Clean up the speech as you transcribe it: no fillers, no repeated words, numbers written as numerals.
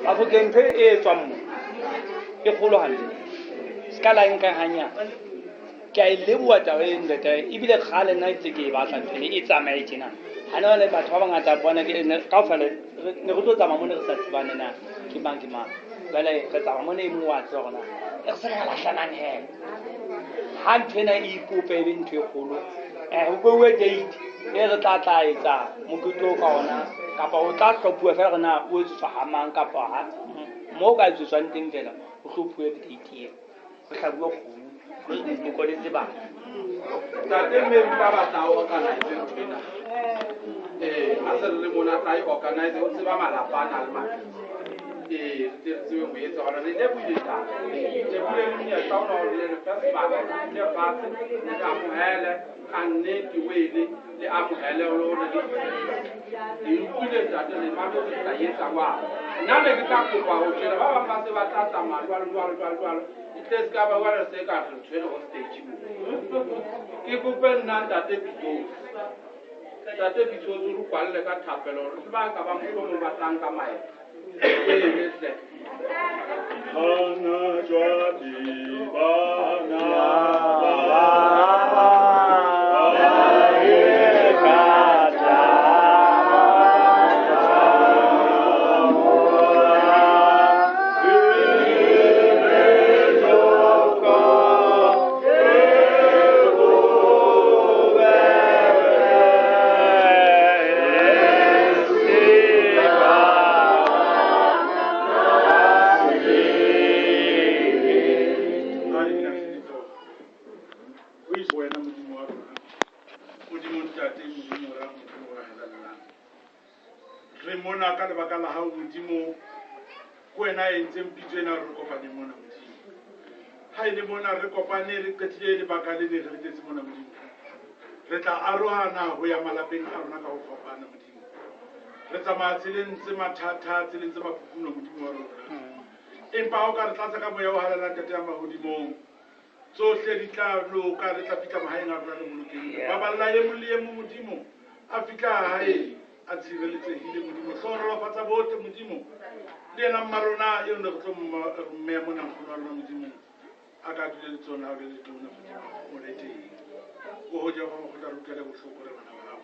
Afukeng phe e tswang mo e kgolo hantle ska la nka hanya ke a leboa taba e ntate ebile kgale nna itse ke e batla ntele e tsamaye tjena hana le batho ba bangata bona ke kaofela ne re tlo tsamaya mona re sa tsebane na ke mang jwale re tsamaya mona e mong wa tse rona re se re lahlanang he ha nthwena e ipope e be ntho e kgolo ho beuwe date e re tla etsa moketlo ka ona kapa o tla hlophuwa fela rena o etsetswa ha mang kapa ha mo ka etsetswang teng fela o hlophuwe date eo re hlabuwe kgomo mo kodetse bana tate mme ba batla ho organize ntwena a se re le mona tla e organize o tseba malapa a na le matla re tsebe ho etsa hore re buile taba le bule le ya tauna hore le festival le fase le ka mohele ka nnete wele le amohele hore le utlwile tate le mamo le tla etsa wa nna ne ke tla kopa ho tjena ba bang ba se ba tla tsamaya jwalo itse ska ba wala se ka re tshwere ho stage mo ke kope nna tate bitso ru kwalle ka thapelo re ba ka ba mo ba tlang ka mae Hana jwadi bana ka lebaka la hao modimo ko wena e ntse mpitso ena re kopane mona modimo ha ile mona re kopane re qetile lebaka le ne re tletse mona modimo re tla arohana ho ya malapeng a rona ka ho fapana modimo re tsamaya tseleng tse mathata tseleng tse mafufuno modimo wa rona empa ha o ka re tlatsa ka moya o halalang tate ya mahodimong tsohle di tla loka re tla fihla mahaeng a rona le bolokehile ba balla e mong le e mong modimo a fihla hae a tshireletsehile modimo hlorolofatsa bote modimo le yena mmarona eo ne re tlo mmeya mona nkgono wa rona modimo a ka dule le tsona a be le tona o le teng o ho ja ba mo kgotla rutela bohloko re bana ba hao